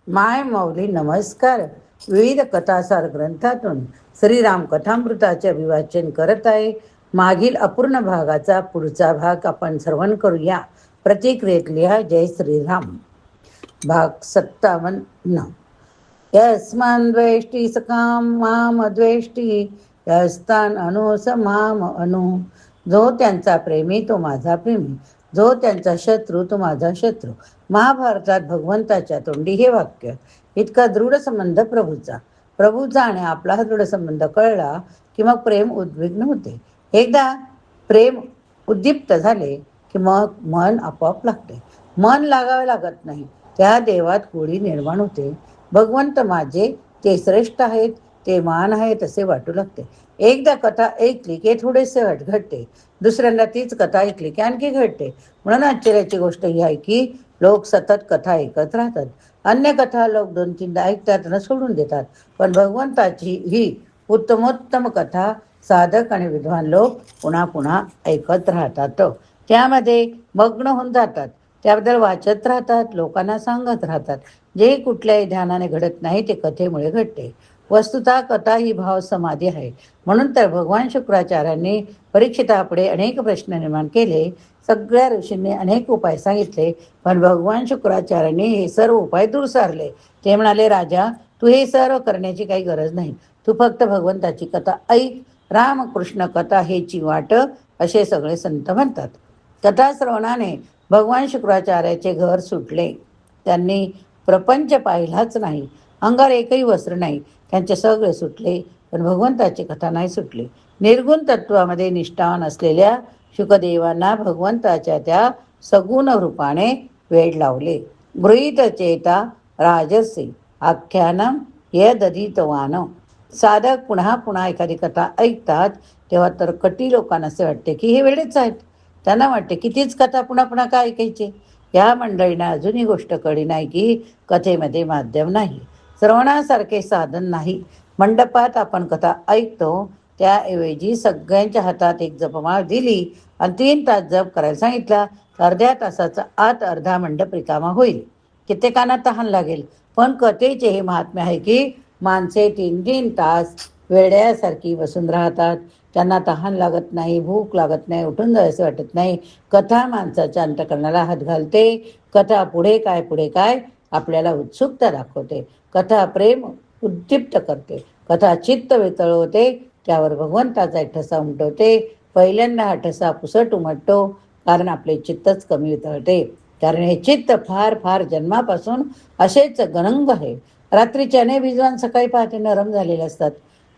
माय माऊली नमस्कार. विविध कथासार ग्रंथातून श्रीराम कथामृताचे अभिवाचन करत आहे. मागील अपूर्ण भागाचा पुढचा भाग आपण श्रवण करूया. प्रतिक्रियेत लिहा जय श्रीराम. भाग 57. यस्मान् द्वेष्टि सकाम माम द्वेष्टि यस्तान अनुस माम अनु. जो त्यांचा प्रेमी तो माझा प्रेमी, जो त्यांचा शत्रू तो माझा शत्रू. महाभारतात भगवंताच्या तोंडी हे वाक्य. इतका दृढ संबंध प्रभूचा आणि आपला हा दृढ संबंध कळला की मग प्रेम उद्विग्न होते. एकदा प्रेम उद्दीप्त झाले की मग मन आपोआप लागते. मन लागावे लागत नाही, त्या देवात गोडी निर्माण होते. भगवंत माझे, ते श्रेष्ठ आहेत, ते मान आहेत असे वाटू लागते. एकदा कथा ऐकली की थोडेसे घडते. दुसऱ्यांदा तीच कथा ऐकली की आणखी घडते. म्हणून आश्चर्याची गोष्ट ही आहे की लोक सतत कथा ऐकत राहतात. अन्य कथा लोक 2-3दा ऐकतात आणि सोडून देतात. पण भगवंताची ही उत्तमोत्तम कथा साधक आणि विद्वान लोक पुन्हा पुन्हा ऐकत राहतात. त्यामध्ये मग्न होऊन जातात. त्याबद्दल वाचत राहतात, लोकांना सांगत राहतात. जे कुठल्याही ध्यानाने घडत नाही ते कथेमुळे घडते. वस्तुतः कथा ही भाव समाधी आहे. म्हणून तर भगवान शुक्राचार्यांनी परीक्षितापुढे अनेक प्रश्न निर्माण केले. सगळ्या ऋषींनी अनेक उपाय सांगितले, पण भगवान शुक्राचार्यांनी हे सर्व उपाय दूर सारले. ते म्हणाले, राजा, तू हे सर्व करण्याची काही गरज नाही. तू फक्त भगवंताची कथा ऐक. रामकृष्ण कथा हेची वाट असे सगळे संत म्हणतात. कथा श्रवणाने भगवान शुक्राचार्याचे घर सुटले. त्यांनी प्रपंच पाहिलाच नाही. अंगावर एकही वस्त्र नाही. त्यांचे सगळे सुटले, पण भगवंताची कथा नाही सुटली. निर्गुण तत्वामध्ये निष्ठावान असलेल्या शुकदेवांना भगवंताच्या त्या सगुण रूपाने वेड लावले. गृहीत चेता राजसी आख्यानम यदधितवान. साधक पुन्हा पुन्हा एखादी कथा ऐकतात तेव्हा तर कटी लोकांना असे वाटते की हे वेडेच आहेत. त्यांना वाटते की तीच कथा पुन्हा पुन्हा का ऐकायची. या मंडळींना अजूनही गोष्ट कळली नाही की कथेमध्ये माध्यम नाही, श्रवणासारखे साधन नाही. मंडपात आपण कथा ऐकतो, त्याऐवजी सगळ्यांच्या हातात एक जपमाळ दिली आणि 3 तास जप करायला सांगितला तर अर्ध्या तासाचा आत अर्धा मंडप रिकामा होईल. कित्येकांना तहान लागेल. पण कथेचे हे महात्म्य आहे की माणसे 3-3 तास वेड्यासारखी बसून राहतात. त्यांना तहान लागत नाही, भूक लागत नाही, उठून जायचं वाटत नाही. कथा माणसाच्या अंतःकरणाला हात घालते. कथा पुढे काय आपल्याला उत्सुकता दाखवते. कथा प्रेम उद्दीप्त करते. कथा चित्त वितळवते, त्यावर भगवंताचा एक ठसा उमटवते. पहिल्यांदा हा ठसा पुसट उमटतो, कारण आपले चित्तच कमी वितळते. कारण हे चित्त फार फार जन्मापासून असेच गणंग आहे. रात्री चणे भिजवून सकाळी पहाटे नरम झालेले असतात.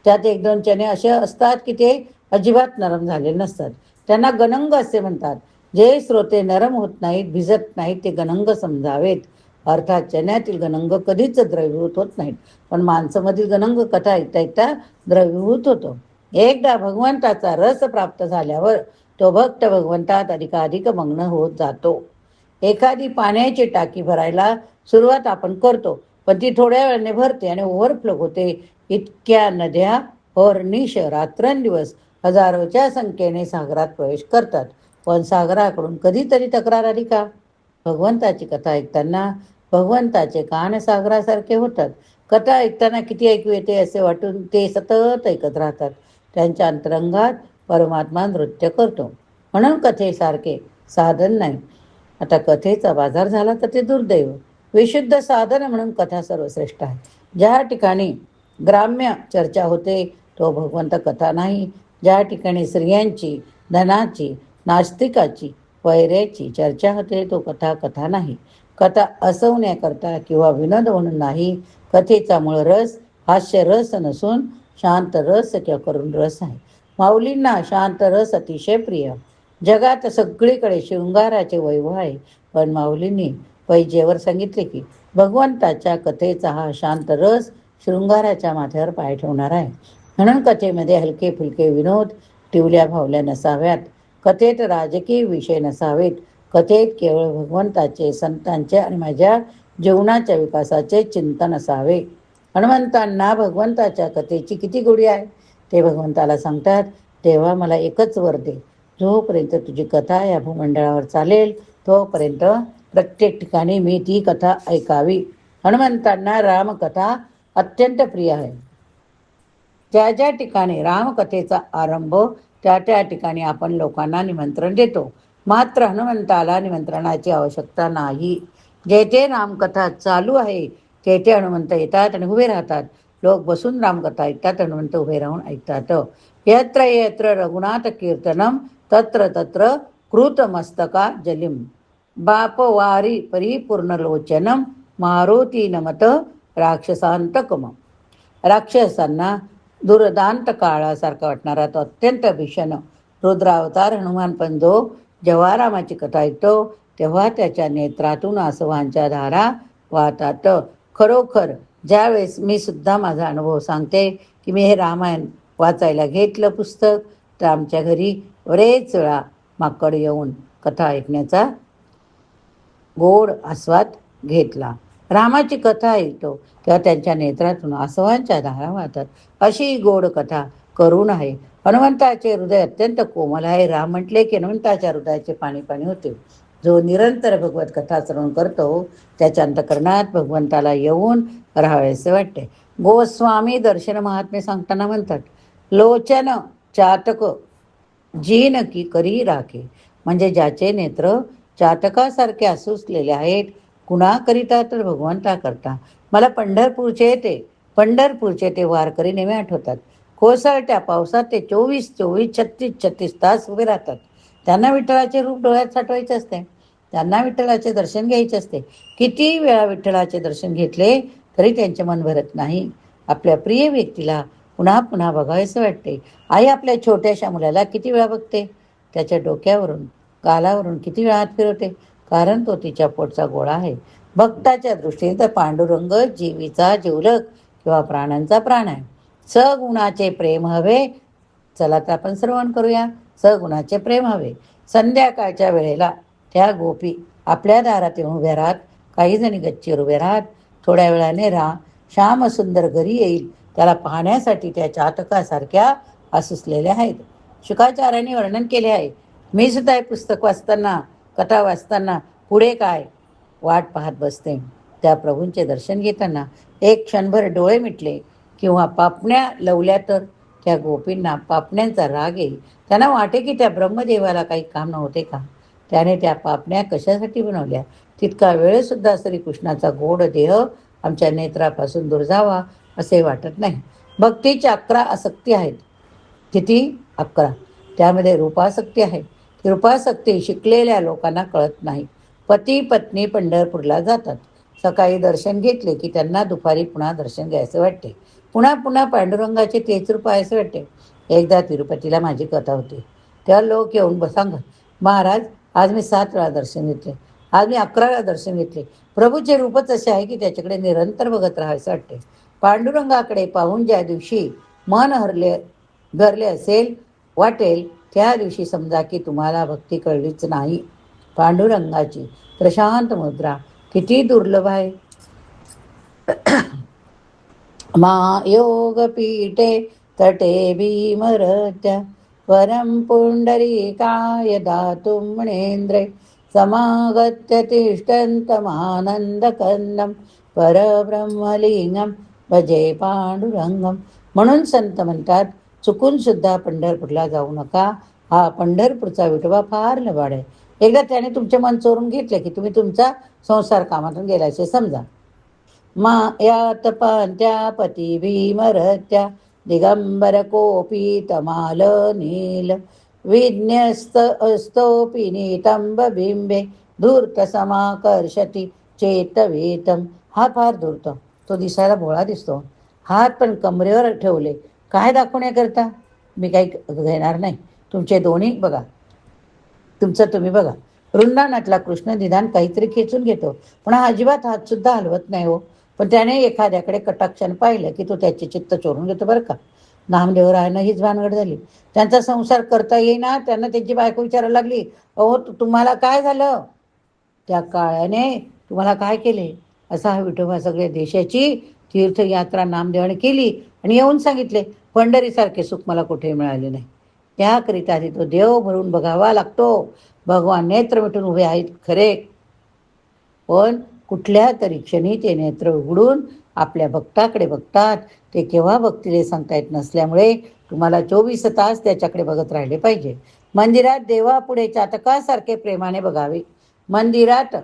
त्यात 1-2 चणे असे असतात की ते अजिबात नरम झालेले नसतात. त्यांना गणंग असे म्हणतात. जे श्रोते नरम होत नाहीत, भिजत नाहीत, ते गणंग समजावेत. अर्थात चण्यातील गणंग कधीच द्रवीभूत होत नाहीत, पण माणसामधील गणंग कथा ऐकता ऐकता द्रवीभूत होतो. एकदा भगवंताचा रस प्राप्त झाल्यावर तो भक्त भगवंतात अधिकाधिक मग्न होत जातो. एखादी पाण्याची टाकी भरायला सुरुवात आपण करतो, पण ती थोड्या वेळाने भरते आणि ओव्हरफ्लो होते. इतक्या नद्या हरनिश रात्रंदिवस हजारोच्या संख्येने सागरात प्रवेश करतात, पण सागराकडून कधीतरी तक्रार आली का? भगवंताची कथा ऐकताना भगवंताचे कान सागरासारखे होतात. कथा ऐकताना किती ऐकू येते असे वाटून ते सतत ऐकत राहतात. त्यांच्या अंतरंगात परमात्मा नृत्य करतो. म्हणून कथेसारखे साधन नाही. आता कथेचा बाजार झाला तर ते दुर्दैव. विशुद्ध साधन म्हणून कथा सर्वश्रेष्ठ आहे. ज्या ठिकाणी ग्राम्य चर्चा होते तो भगवंत कथा नाही. ज्या ठिकाणी स्त्रियांची, धनाची, नास्तिकाची, वैऱ्याची चर्चा होते तो कथा नाही. कथा असवण्याकरता किंवा विनोद म्हणून नाही. कथेचा मूळ रस हास्य रस नसून शांत रस किंवा करुण रस आहे. माऊलींना शांत रस अतिशय प्रिय. जगात सगळीकडे शृंगाराचे वैभव आहे, पण माऊलींनी पैजेवर सांगितले की भगवंताच्या कथेचा हा शांत रस शृंगाराच्या माथ्यावर पाय ठेवणार आहे. म्हणून कथेमध्ये हलके फुलके विनोद, टिवल्या भावल्या नसाव्यात. कथेत राजकीय विषय नसावेत. कथेत केवळ भगवंताचे, संतांचे आणि माझ्या जीवनाच्या विकासाचे चिंतन असावे. हनुमंतांना भगवंताच्या कथेची किती गोडी आहे ते भगवंताला सांगतात, तेव्हा मला एकच वर दे. जोपर्यंत तुझी कथा या भूमंडळावर चालेल तोपर्यंत प्रत्येक ठिकाणी मी ती कथा ऐकावी. हनुमंतांना रामकथा अत्यंत प्रिय आहे. ज्या ज्या ठिकाणी रामकथेचा आरंभ त्या त्या ठिकाणी आपण लोकांना निमंत्रण देतो. मात्र हनुमंताला निमंत्रणाची आवश्यकता नाही. जेथे रामकथा चालू आहे तेथे हनुमंत येतात आणि उभे राहतात. लोक बसून रामकथा ऐकतात, हनुमंत उभे राहून ऐकतात. यत्र यत्र रघुनाथ कीर्तनम तत्र तत्र कृतमस्तका जलिम बापवारी परिपूर्ण लोचनम मारुती नमत राक्षसांतकम. राक्षसांना दुर्दांत काळासारखा वाटणारा तो अत्यंत भीषण रुद्रावतार हनुमान पंजो जेव्हा रामाची कथा ऐकतो तेव्हा त्याच्या नेत्रातून आसवांच्या धारा वाहतात. खरोखर ज्यावेळेस मी सुद्धा माझा अनुभव सांगते की मी हे रामायण वाचायला घेतलं पुस्तक, तर आमच्या घरी बरेच वेळा माकड येऊन कथा ऐकण्याचा गोड आस्वाद घेतला. रामाची कथा ऐकतो तेव्हा त्यांच्या नेत्रातून आसवांच्या धारा वाहतात. अशी गोड कथा करून आहे. हनुमंताचे हृदय अत्यंत कोमल आहे. राम म्हटले की हनुमंताच्या हृदयाचे पाणी पाणी होते. जो निरंतर भगवत कथा श्रवण करतो त्याच्या अंतःकरणात भगवंताला येऊन राहावेसे वाटते. गोस्वामी दर्शन महात्म्य सांगताना म्हणतात, लोचन चातक जीन की करी राखे. म्हणजे ज्याचे नेत्र चातकासारखे आसुसलेले आहेत, कुणाकरिता तर भगवंता करता. मला पंढरपूरचे ते वारकरी नेहमी आठवतात. कोसळत्या पावसात ते 24 36 तास उभे राहतात. त्यांना विठ्ठलाचे रूप डोळ्यात साठवायचे असते, त्यांना विठ्ठलाचे दर्शन घ्यायचे असते. किती वेळा विठ्ठलाचे दर्शन घेतले तरी त्यांचे मन भरत नाही. आपल्या प्रिय व्यक्तीला पुन्हा पुन्हा बघावेसे वाटते. आई आपल्या छोट्याशा मुलाला किती वेळा बघते, त्याच्या डोक्यावरून गालावरून किती वेळा हात फिरवते, कारण तो तिच्या पोटचा गोळा आहे. भक्ताच्या दृष्टीने तर पांडुरंग जीवीचा जिवलग किंवा प्राणांचा प्राण आहे. सगुणाचे प्रेम हवे. चला तर आपण श्रवण करूया. सगुणाचे प्रेम हवे. संध्याकाळच्या वेळेला त्या गोपी आपल्या दारात येऊन उभ्या राहत. काही जणी गच्चीवर उभे राहत. थोड्या वेळाने श्याम सुंदर घरी येईल त्याला पाहण्यासाठी त्या चातकासारख्या आसुसलेल्या आहेत. शुकाचार्यांनी वर्णन केले आहे. मी सुद्धा हे पुस्तक वाचताना, कथा वाचताना पुढे काय वाट पाहत बसते. त्या प्रभूंचे दर्शन घेताना एक क्षणभर डोळे मिटले किंवा पापण्या लवल्या तर त्या गोपींना पापण्यांचा राग येईल. त्यांना वाटे की त्या ब्रह्मदेवाला काही काम नव्हते का, त्याने त्या पापण्या कशासाठी बनवल्या. तितका वेळसुद्धा श्रीकृष्णाचा गोड देह आमच्या नेत्रापासून दूर जावा असे वाटत नाही. भक्तीच्या 11 आसक्ती आहेत. किती? 11. त्यामध्ये रूपासक्ती आहे. रूपासक्ती शिकलेल्या लोकांना कळत नाही. पती पत्नी पंढरपूरला जातात. सकाळी दर्शन घेतले की त्यांना दुपारी पुन्हा दर्शन घ्यायचे वाटते. पुन्हा पुन्हा पांडुरंगाचे तेच रूप पाहायचे वाटते. एकदा तिरुपतीला माझी कथा होती. तेव्हा लोक येऊन सांगत, महाराज आज मी 7 वेळा दर्शन घेतले, आज मी 11 वेळा दर्शन घेतले. प्रभूचे रूपच असे आहे की त्याच्याकडे निरंतर बघत राहायचं वाटते. पांडुरंगाकडे पाहून ज्या दिवशी मन भरले असेल वाटेल त्या दिवशी समजा की तुम्हाला भक्ती कळलीच नाही. पांडुरंगाची प्रशांत मुद्रा किती दुर्लभ आहे. योग पीठे तटे भीमरत्या वरम पुंडरीकाय दातुं मुनेन्द्रे समागत्य तिष्ठन्तमानन्दकन्दं परब्रह्मलिंगम भजे पांडुरंगम. म्हणून संत म्हणतात, चुकून सुद्धा पंढरपूरला जाऊ नका. हा पंढरपूरचा विठोबा फार लबाड आहे. एकदा त्याने तुमचे मन चोरून घेतले की तुम्ही तुमचा संसार कामातून गेल्याचे समजा. मायात पांत्या पती भीमरत्या दिगंबर कोपी तमाल नील विज्ञस्त अस्तोपी नितंब बिंबे धूर्त समाकर्षती चेतवेतम. हा फार धूर्त, तो दिसायला भोळा दिसतो. हात पण कमरेवर ठेवले, काय दाखवण्याकरता? मी काही घेणार नाही, तुमचे दोन्ही बघा, तुमचं तुम्ही बघा. वृंदावनातला कृष्ण निदान काहीतरी खेचून घेतो, पण हा अजिबात हात सुद्धा हलवत नाही हो. पण त्याने एखाद्याकडे कटाक्षाने पाहिलं की तो त्याचे चित्त चोरून घेतो बरं का. नामदेवरायांना हीच भानगड झाली. त्यांचा संसार करता येईना. त्यांना त्यांची बायको विचारायला लागली, अहो तुम्हाला काय झालं, त्या काळ्याने तुम्हाला काय केले? असा हा विठोबा सगळ्या देशाची तीर्थयात्रा नामदेवाने केली आणि येऊन सांगितले, पंढरीसारखे सुख मला कुठे मिळाले नाही. त्याकरिता तो देव भरून बघावा लागतो. भगवान नेत्र मिटून उभे आहेत खरे, पण कुठल्या तरी क्षणी ते नेत्र उघडून आपल्या भक्ताकडे बघतात. ते केव्हा बघतील सांगता येत नसल्यामुळे तुम्हाला 24 तास त्याच्याकडे बघत राहिले पाहिजे. मंदिरात देवापुढे चातकासारखे प्रेमाने बघावे. मंदिरात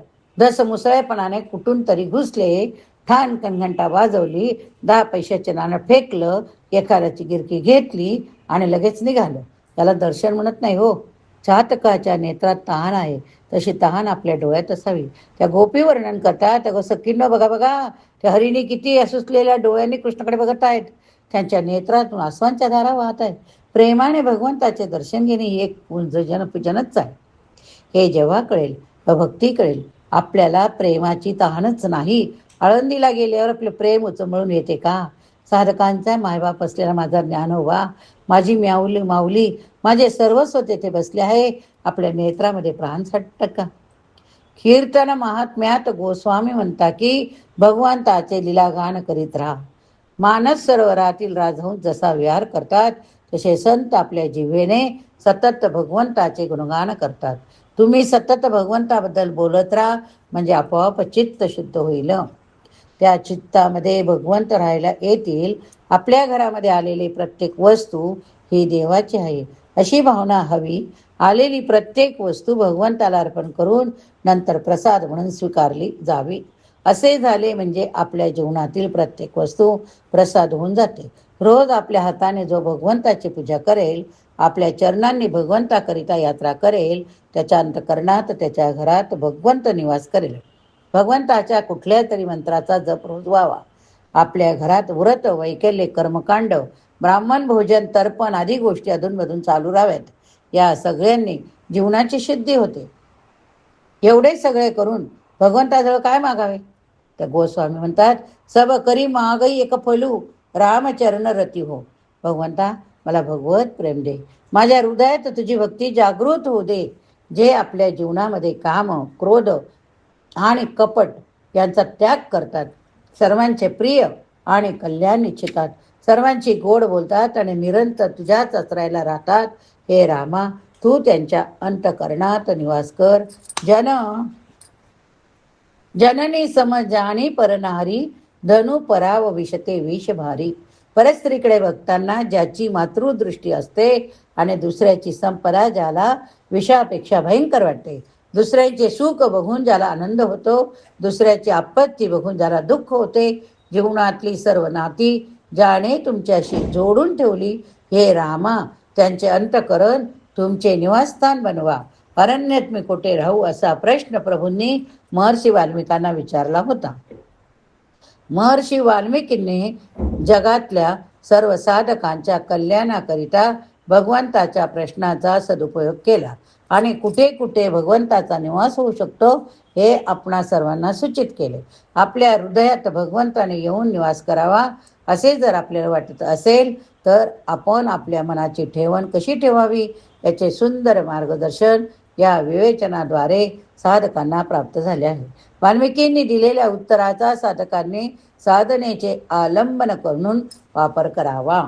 मुसळेपणाने कुठून तरी घुसले, ठाण कणघंटा वाजवली, 10 पैशाचे नाणं फेकलं, एखाद्याची गिरकी घेतली आणि लगेच निघालं. त्याला दर्शन म्हणत नाही हो. चातकाच्या नेत्रात तहान आहे, तशी तहान आपल्या डोळ्यात असावी. त्या गोपी वर्णन करतात, अगं सखींनो बघा बघा, त्या हरिणी किती असुसलेल्या डोळ्यांनी कृष्णाकडे बघत आहेत. त्यांच्या नेत्रातून आसवांच्या धारा वाहत आहेत. प्रेमाने भगवंताचे दर्शन घेणे ही एक पूजनच आहे. हे जेव्हा कळेल, भक्ती कळेल, आपल्याला प्रेमाची तहानच नाही. आळंदीला गेल्यावर आपलं प्रेम उचंबळून येते का? साधकांचा मायबाप असलेला माझा ज्ञानोबा, माझी माऊली, माझे सर्वस्व तेथे बसले आहे. आपल्या नेत्रामध्ये प्राण साठतं का? कीर्तन महात्म्यात गोस्वामी म्हणता की भगवंताचे लीलागान करीत राहा. मानस सरोवरातील राजहंस जसा विहार करतात, तसे संत आपल्या जिव्हेने सतत भगवंताचे गुणगान करतात. तुम्ही सतत भगवंताबद्दल बोलत राहा, म्हणजे आपोआप चित्त शुद्ध होईल. त्या चित्तामध्ये भगवंत राहायला येतील. आपल्या घरामध्ये आलेली प्रत्येक वस्तू ही देवाची आहे अशी भावना हवी. आलेली प्रत्येक वस्तू भगवंताला अर्पण करून नंतर प्रसाद म्हणून स्वीकारली जावी. असे झाले म्हणजे आपल्या जीवनातील प्रत्येक वस्तू प्रसाद होऊन जाते. रोज आपल्या हाताने जो भगवंताची पूजा करेल, आपल्या चरणांनी भगवंताकरिता यात्रा करेल, त्याच्या अंतःकरणात, त्याच्या घरात भगवंत निवास करेल. भगवंताच्या कुठल्या तरी मंत्राचा जप रोज व्हावा. आपल्या घरात व्रत, वैकल्य, कर्मकांड, ब्राह्मण भोजन, तर्पण आदी गोष्टी अधूनमधून चालू राहाव्यात. या सगळ्यांनी जीवनाची शुद्धी होते. एवढे सगळे करून भगवंताजवळ काय मागावे? तर गोस्वामी म्हणतात, सब करी मागई एक फलू, रामचरण रती हो. भगवंता, मला भगवत प्रेम दे. माझ्या हृदयात तुझी भक्ती जागृत होऊ दे. जे आपल्या जीवनामध्ये काम, क्रोध आणि कपट यांचा त्याग करतात, सर्वांचे प्रिय आणि कल्याण इच्छितात, सर्वांची गोड बोलतात आणि निरंतर तुझ्याच आश्रयाला राहतात, हे रामा, तू त्यांच्या अंतःकरणात निवास कर. जननी समजानी परनारी, धनु पराव विषते विष भारी. परस्त्रीकडे बघताना ज्याची मातृदृष्टी असते आणि दुसऱ्याची संपदा ज्याला विषापेक्षा भयंकर वाटते, दुसऱ्याचे सुख बघून ज्याला आनंद होतो, दुसऱ्याची आपत्ती बघून ज्याला दुःख होते, जीवनातली सर्व नाती ज्याने तुमच्याशी जोडून ठेवली, हे रामा, त्यांचे अंतःकरण तुमचे निवासस्थान बनवा. अरण्यात मी कुठे राहू, असा प्रश्न प्रभूंनी महर्षी वाल्मिकांना विचारला होता. महर्षी वाल्मिकींनी जगातल्या सर्व साधकांच्या कल्याणाकरिता भगवंताच्या प्रश्नाचा सदुपयोग केला आणि कुठे कुठे भगवंताचा निवास होऊ शकतो हे आपणा सर्वांना सूचित केले. आपल्या हृदयात भगवंताने येऊन निवास करावा असे जर आपल्याला वाटत असेल, तर आपण आपल्या मनाची ठेवण कशी ठेवावी याचे सुंदर मार्गदर्शन या विवेचनाद्वारे साधकांना प्राप्त झाले आहे. वाल्मिकींनी दिलेल्या उत्तराचा साधकांनी साधनेचे आलंबन करून वापर करावा.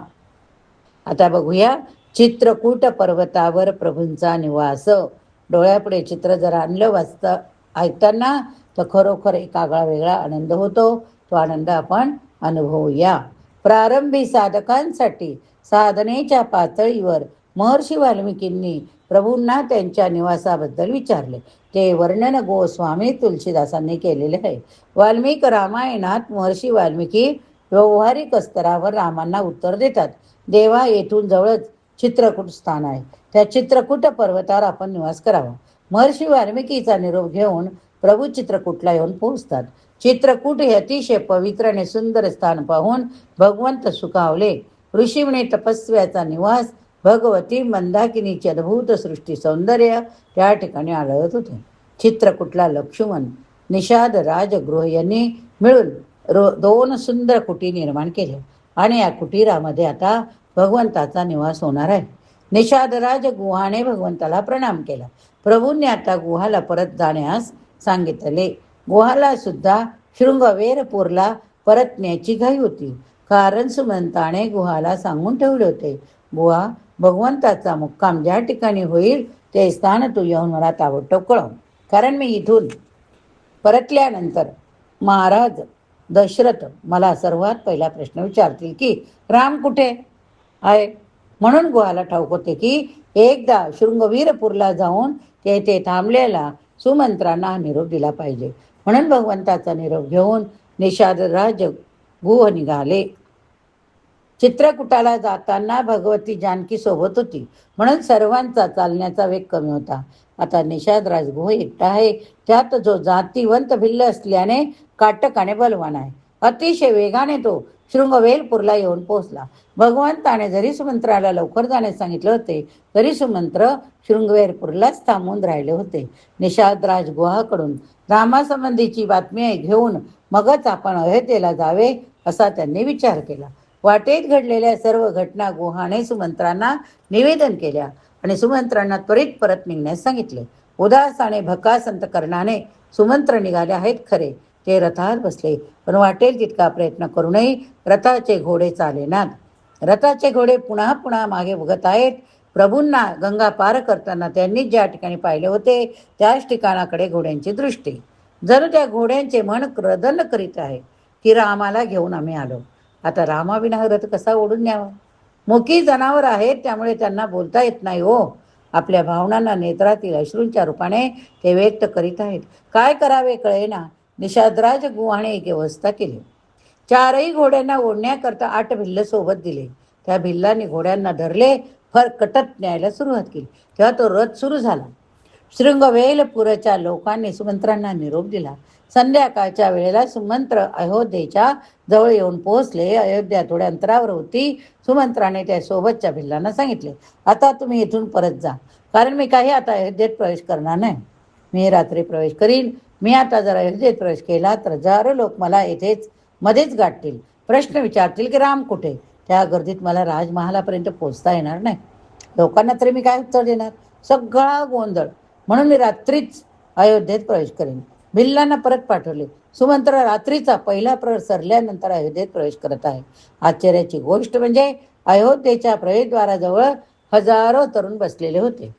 आता बघूया चित्रकूट पर्वतावर प्रभूंचा निवास. डोळ्यापुढे चित्र जर आणलं वाचता ऐकताना, तर खरोखर एक आगळा वेगळा आनंद होतो. तो आनंद आपण अनुभवूया. प्रारंभी साधकांसाठी साधनेच्या पातळीवर महर्षी वाल्मिकींनी प्रभूंना त्यांच्या निवासाबद्दल विचारले. ते वर्णन गोस्वामी तुलसीदासांनी केलेले आहे. वाल्मिक रामायणात महर्षी वाल्मिकी व्यावहारिक स्तरावर रामांना उत्तर देतात. देवा, येथून जवळच चित्रकूट स्थान आहे. त्या चित्रकूट पर्वतावर आपण निवास करावा. महर्षी वाल्मिकीचा निरोप घेऊन प्रभू चित्रकूटला येऊन पोहोचतात. चित्रकूट हे अतिशय पवित्र आणि सुंदर स्थान पाहून भगवंत सुखावले. ऋषीमुनी तपस्व्याचा निवास, भगवती मंदाकिनीचे अद्भुत सृष्टी सौंदर्य त्या ठिकाणी आढळत होते. चित्रकूटला लक्ष्मण, निषाद राजगृह यांनी मिळून 2 सुंदर कुटी निर्माण केले आणि या कुटीरामध्ये आता भगवंताचा निवास होणार आहे. निषादराज गुहाने भगवंताला प्रणाम केला. प्रभूंनी आता गुहाला परत जाण्यास सांगितले. गुहाला सुद्धा शृंगवेरपूरला परतण्याची घाई होती, कारण सुमंताने गुहाला सांगून ठेवले होते, गुहा, भगवंताचा मुक्काम ज्या ठिकाणी होईल ते स्थान तू येऊन मला ताबडतोब कळव, कारण मी इथून परतल्यानंतर महाराज दशरथ मला सर्वात पहिला प्रश्न विचारतील की राम कुठे आहे. म्हणून गुहाला ठाऊक होते की एकदा शृंगवीरपूरला जाऊन तेथे थांबलेला सुमंत्रांना निरोप दिला पाहिजे. म्हणून भगवंताचा निरोप घेऊन निषादराज गुह निघाले. चित्रकूटाला जाताना भगवती जानकी सोबत होती, म्हणून सर्वांचा चालण्याचा वेग कमी होता. आता निषादराज गुह एकटा आहे, त्यात जो जातीवंत भिल्ल असल्याने काटकाने बलवान आहे. अतिशय वेगाने तो शृंगवेलपूरला येऊन पोहोचला. भगवंताने जरी सुमंत्राला लवकर जाण्यास सांगितले होते, तरी सुमंत्र शृंगवेरपूरलाच थांबून राहिले होते. निषादराज गुहाकडून रामासंबंधीची बातमी घेऊन मगच आपण अयोध्येला जावे असा त्यांनी विचार केला. वाटेत घडलेल्या सर्व घटना गुहाने सुमंत्रांना निवेदन केल्या आणि सुमंत्रांना त्वरित परत निघण्यास सांगितले. उदास आणि भकास अंतकरणाने सुमंत्र निघाले आहेत खरे, ते रथात बसले, पण वाटेल तितका प्रयत्न करूनही रथाचे घोडे चालेनात. रथाचे घोडे पुन्हा पुन्हा मागे बघत आहेत. प्रभूंना गंगा पार करताना त्यांनी ज्या ठिकाणी पाहिले होते त्याच ठिकाणाकडे घोड्यांची दृष्टी. जणू त्या घोड्यांचे मन क्रदन करीत आहे की रामाला घेऊन आम्ही आलो. आता रामाविना रथ कसा ओढून न्यावा. मुकी जनावर आहेत, त्यामुळे त्यांना बोलता येत नाही हो. आपल्या भावनांना नेत्रातील अश्रूंच्या रूपाने ते व्यक्त करीत आहेत. काय करावे कळेना. निषादराज गुहाने एक व्यवस्था केली. चारही घोड्यांना ओढण्याकरता 8 भिल्ल सोबत दिले. त्या भिल्लांनी घोड्यांना धरले, फरकटत न्यायला सुरुवात केली. तेव्हा तो रथ सुरू झाला. शृंगवेलपूरच्या लोकांनी सुमंत्रांना निरोप दिला. संध्याकाळच्या वेळेला सुमंत्र अयोध्येच्या जवळ येऊन पोहोचले. अयोध्या थोड्या अंतरावर होती. सुमंत्राने त्या सोबतच्या भिल्लांना सांगितले, आता तुम्ही इथून परत जा, कारण मी काही आता अयोध्येत प्रवेश करणार नाही. मी रात्री प्रवेश करीन. मी आता जर अयोध्येत प्रवेश केला तर हजारो लोक मला येथेच मध्येच गाठतील, प्रश्न विचारतील की राम कुठे. त्या गर्दीत मला राजमहालापर्यंत पोहोचता येणार नाही. लोकांना तरी मी काय उत्तर देणार. सगळा गोंधळ. म्हणून मी रात्रीच अयोध्येत प्रवेश करेन. भिल्लांना परत पाठवले. सुमंत्र रात्रीचा पहिला प्रहर सरल्यानंतर अयोध्येत प्रवेश करत आहे. आश्चर्याची गोष्ट म्हणजे अयोध्येच्या प्रवेशद्वाराजवळ हजारो तरुण बसलेले होते.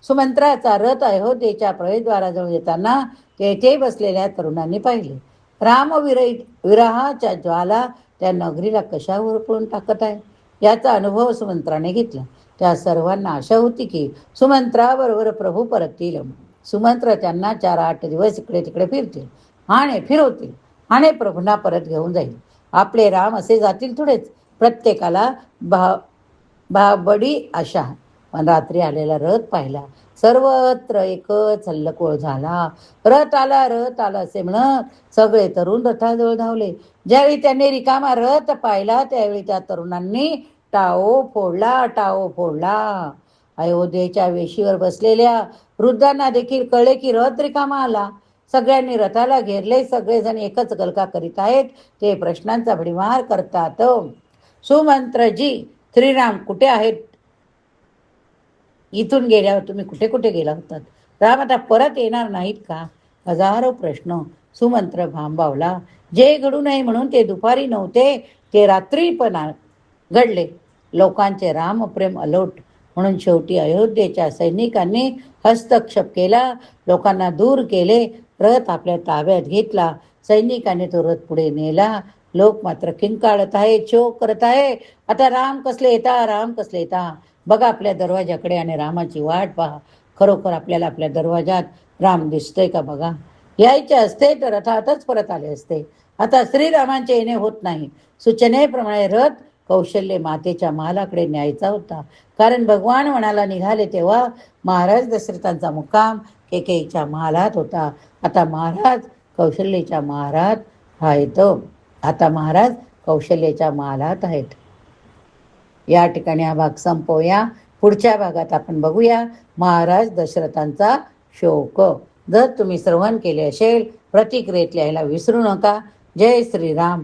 सुमंत्राचा रथ अयोध्येच्या प्रवेशद्वाराजवळ येताना तेथे बसलेल्या तरुणांनी पाहिले. विरहाच्या ज्वाला त्या नगरीला कशा पळून टाकत आहे याचा अनुभव सुमंत्राने घेतला. त्या सर्वांना आशा होती की सुमंत्राबरोबर प्रभू परततील. सुमंत्र त्यांना 4-8 दिवस इकडे तिकडे फिरवतील आणि प्रभूंना परत घेऊन जाईल. आपले राम असे जातील थोडेच. प्रत्येकाला बडी आशा. पण रात्री आलेला रथ पाहिला. सर्वत्र एकच हल्लकोळ झाला. रथ आला असे म्हणत सगळे तरुण रथाजवळ धावले. ज्यावेळी त्यांनी रिकामा रथ पाहिला त्यावेळी त्या तरुणांनी टाओ फोडला. अयोध्येच्या वेशीवर बसलेल्या वृद्धांना देखील कळले की रथ रिकामा आला. सगळ्यांनी रथाला घेरले. सगळेजण एकच गलका करीत आहेत. ते प्रश्नांचा भडीमार करतात. सुमंत्रजी, श्रीराम कुठे आहेत. इथून गेल्यावर तुम्ही कुठे कुठे गेला होतात. राम आता परत येणार नाहीत का. हजारो प्रश्न. सुमंत्र भांबावला. जे घडू नये म्हणून ते दुपारी नव्हते, ते रात्री पण घडले. लोकांचे रामप्रेम अलोट. म्हणून शेवटी अयोध्येच्या सैनिकांनी हस्तक्षेप केला. लोकांना दूर केले. रथ आपल्या ताब्यात घेतला. सैनिकांनी तो रथ पुढे नेला. लोक मात्र किंकाळत आहे, शोक करत आहे. आता राम कसले येता. बघा आपल्या दरवाजाकडे आणि रामाची वाट पहा. खरोखर आपल्याला आपल्या दरवाजात राम दिसतोय का बघा. यायचे असते तर रथातच परत आले असते. आता श्रीरामांचे येणे होत नाही. सूचनेप्रमाणे रथ कौशल्य मातेच्या महालाकडे न्यायचा होता. कारण भगवान वनाला निघाले तेव्हा महाराज दशरथांचा मुक्काम कैकेयीच्या महालात होता. आता महाराज कौशल्याच्या महालात आहेत. या ठिकाणी हा भाग संपवूया. पुढच्या भागात आपण बघूया महाराज दशरथांचा शोक. जर तुम्ही श्रवण केले असेल प्रतिक्रियेत लिहायला विसरू नका. जय श्रीराम.